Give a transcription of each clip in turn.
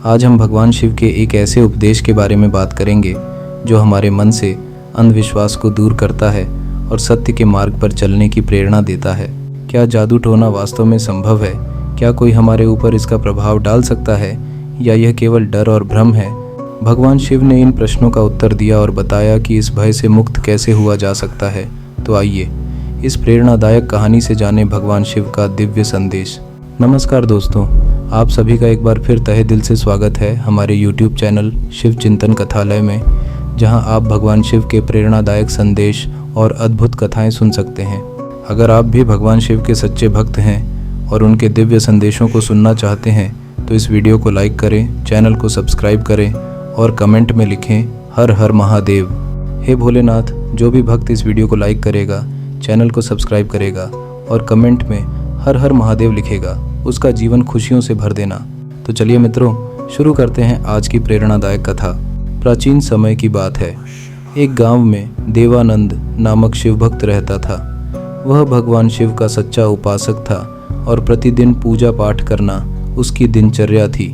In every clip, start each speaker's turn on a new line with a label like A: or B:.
A: आज हम भगवान शिव के एक ऐसे उपदेश के बारे में बात करेंगे जो हमारे मन से अंधविश्वास को दूर करता है और सत्य के मार्ग पर चलने की प्रेरणा देता है। क्या जादू टोना वास्तव में संभव है? क्या कोई हमारे ऊपर इसका प्रभाव डाल सकता है या यह केवल डर और भ्रम है? भगवान शिव ने इन प्रश्नों का उत्तर दिया और बताया कि इस भय से मुक्त कैसे हुआ जा सकता है। तो आइए इस प्रेरणादायक कहानी से जानें भगवान शिव का दिव्य संदेश। नमस्कार दोस्तों, आप सभी का एक बार फिर तहे दिल से स्वागत है हमारे YouTube चैनल शिव चिंतन कथालय में, जहां आप भगवान शिव के प्रेरणादायक संदेश और अद्भुत कथाएं सुन सकते हैं। अगर आप भी भगवान शिव के सच्चे भक्त हैं और उनके दिव्य संदेशों को सुनना चाहते हैं तो इस वीडियो को लाइक करें, चैनल को सब्सक्राइब करें और कमेंट में लिखें हर हर महादेव। हे भोलेनाथ, जो भी भक्त इस वीडियो को लाइक करेगा, चैनल को सब्सक्राइब करेगा और कमेंट में हर हर महादेव लिखेगा, उसका जीवन खुशियों से भर देना। तो चलिए मित्रों, शुरू करते हैं आज की प्रेरणादायक कथा। प्राचीन समय की बात है। एक गांव में देवानंद नामक शिव भक्त रहता था। वह भगवान शिव का सच्चा उपासक था और प्रतिदिन पूजा पाठ करना उसकी दिनचर्या थी।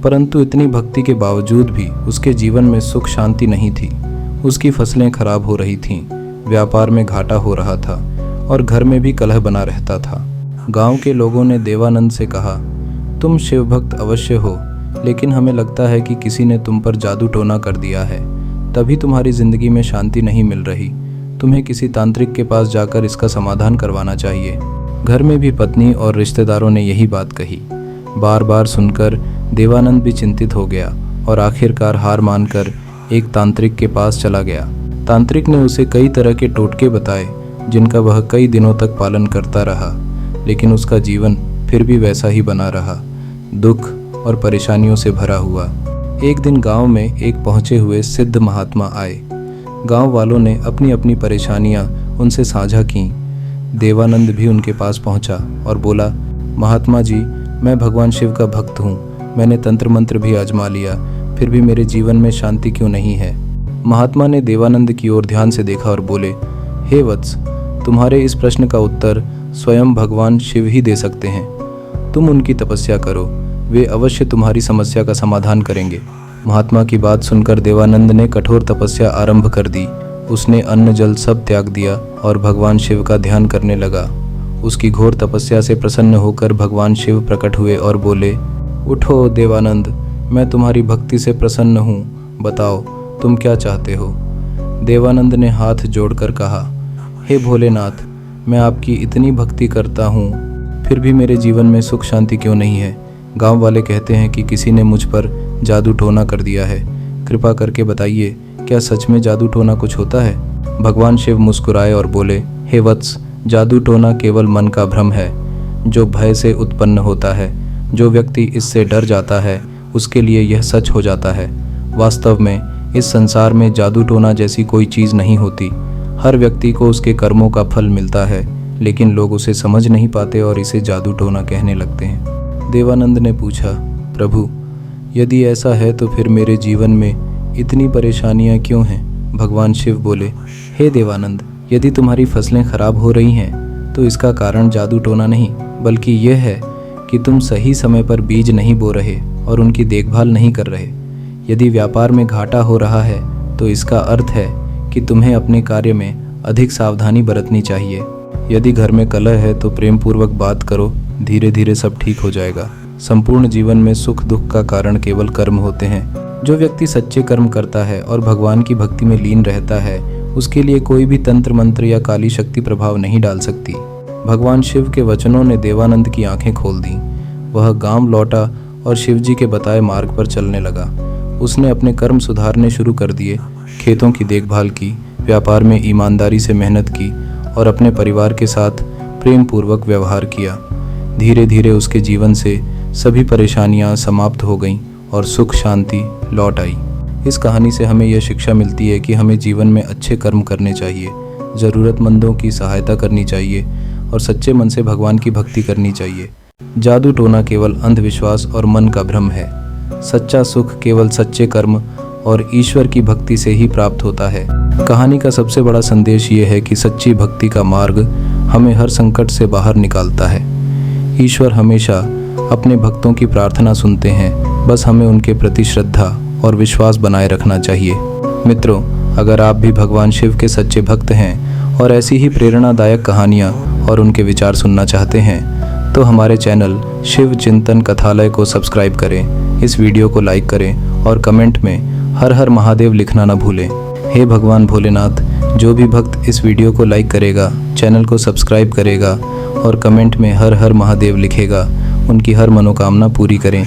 A: परंतु इतनी भक्ति के बावजूद भी उसके जीवन में सुख शांति नहीं थी। उसकी फसलें खराब हो रही थीं, व्यापार में घाटा हो रहा था और घर में भी कलह बना रहता था। गांव के लोगों ने देवानंद से कहा, तुम शिव भक्त अवश्य हो, लेकिन हमें लगता है कि किसी ने तुम पर जादू टोना कर दिया है, तभी तुम्हारी जिंदगी में शांति नहीं मिल रही। तुम्हें किसी तांत्रिक के पास जाकर इसका समाधान करवाना चाहिए। घर में भी पत्नी और रिश्तेदारों ने यही बात कही। बार बार सुनकर देवानंद भी चिंतित हो गया और आखिरकार हार मानकर एक तांत्रिक के पास चला गया। तांत्रिक ने उसे कई तरह के टोटके बताए जिनका वह कई दिनों तक पालन करता रहा, लेकिन उसका जीवन फिर भी वैसा ही बना रहा, दुख और परेशानियों से भरा हुआ। एक दिन गांव में एक पहुंचे हुए सिद्ध महात्मा आए। गांव वालों ने अपनी अपनी परेशानियां उनसे साझा कीं। देवानंद भी उनके पास पहुंचा और बोला, महात्मा जी, मैं भगवान शिव का भक्त हूँ। मैंने तंत्र मंत्र भी आजमा लिया, फिर भी मेरे जीवन में शांति क्यों नहीं है? महात्मा ने देवानंद की ओर ध्यान से देखा और बोले, हे वत्स, तुम्हारे इस प्रश्न का उत्तर स्वयं भगवान शिव ही दे सकते हैं। तुम उनकी तपस्या करो, वे अवश्य तुम्हारी समस्या का समाधान करेंगे। महात्मा की बात सुनकर देवानंद ने कठोर तपस्या आरंभ कर दी। उसने अन्न जल सब त्याग दिया और भगवान शिव का ध्यान करने लगा। उसकी घोर तपस्या से प्रसन्न होकर भगवान शिव प्रकट हुए और बोले, उठो देवानंद, मैं तुम्हारी भक्ति से प्रसन्न हूँ, बताओ तुम क्या चाहते हो? देवानंद ने हाथ जोड़कर कहा, हे भोलेनाथ, मैं आपकी इतनी भक्ति करता हूँ, फिर भी मेरे जीवन में सुख शांति क्यों नहीं है? गांव वाले कहते हैं कि किसी ने मुझ पर जादू टोना कर दिया है। कृपा करके बताइए, क्या सच में जादू टोना कुछ होता है? भगवान शिव मुस्कुराए और बोले, हे वत्स, जादू टोना केवल मन का भ्रम है जो भय से उत्पन्न होता है। जो व्यक्ति इससे डर जाता है उसके लिए यह सच हो जाता है। वास्तव में इस संसार में जादू टोना जैसी कोई चीज़ नहीं होती। हर व्यक्ति को उसके कर्मों का फल मिलता है, लेकिन लोग उसे समझ नहीं पाते और इसे जादू टोना कहने लगते हैं। देवानंद ने पूछा, प्रभु, यदि ऐसा है तो फिर मेरे जीवन में इतनी परेशानियां क्यों हैं? भगवान शिव बोले, हे देवानंद, यदि तुम्हारी फसलें खराब हो रही हैं तो इसका कारण जादू टोना नहीं, बल्कि यह है कि तुम सही समय पर बीज नहीं बो रहे और उनकी देखभाल नहीं कर रहे। यदि व्यापार में घाटा हो रहा है तो इसका अर्थ है कि तुम्हें अपने कार्य में अधिक सावधानी बरतनी चाहिए। यदि घर में कलह है तो प्रेम पूर्वक बात करो, धीरे धीरे सब ठीक हो जाएगा। संपूर्ण जीवन में सुख दुख का कारण केवल कर्म होते हैं। जो व्यक्ति सच्चे कर्म करता है और भगवान की भक्ति में लीन रहता है, उसके लिए कोई भी तंत्र मंत्र या काली शक्ति प्रभाव नहीं डाल सकती। भगवान शिव के वचनों ने देवानंद की आंखें खोल दी। वह गांव लौटा और शिव जी के बताए मार्ग पर चलने लगा। उसने अपने कर्म सुधारने शुरू कर दिए, खेतों की देखभाल की, व्यापार में ईमानदारी से मेहनत की और अपने परिवार के साथ प्रेम पूर्वक व्यवहार किया। धीरे धीरे उसके जीवन से सभी परेशानियां समाप्त हो गईं और सुख शांति लौट आई। इस कहानी से हमें यह शिक्षा मिलती है कि हमें जीवन में अच्छे कर्म करने चाहिए, ज़रूरतमंदों की सहायता करनी चाहिए और सच्चे मन से भगवान की भक्ति करनी चाहिए। जादू टोना केवल अंधविश्वास और मन का भ्रम है। सच्चा सुख केवल सच्चे कर्म और ईश्वर की भक्ति से ही प्राप्त होता है। कहानी का सबसे बड़ा संदेश ये है कि सच्ची भक्ति का मार्ग हमें हर संकट से बाहर निकालता है। ईश्वर हमेशा अपने भक्तों की प्रार्थना सुनते हैं बस हमें उनके प्रति श्रद्धा और विश्वास बनाए रखना चाहिए। मित्रों, अगर आप भी भगवान शिव के सच्चे भक्त हैं और ऐसी ही प्रेरणादायक कहानियाँ और उनके विचार सुनना चाहते हैं तो हमारे चैनल शिव चिंतन कथालय को सब्सक्राइब करें, इस वीडियो को लाइक करें और कमेंट में हर हर महादेव लिखना न भूलें। हे भगवान भोलेनाथ, जो भी भक्त इस वीडियो को लाइक करेगा, चैनल को सब्सक्राइब करेगा और कमेंट में हर हर महादेव लिखेगा, उनकी हर मनोकामना पूरी करें।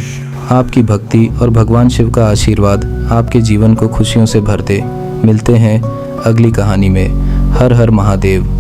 A: आपकी भक्ति और भगवान शिव का आशीर्वाद आपके जीवन को खुशियों से भर दे। मिलते हैं अगली कहानी में। हर हर महादेव।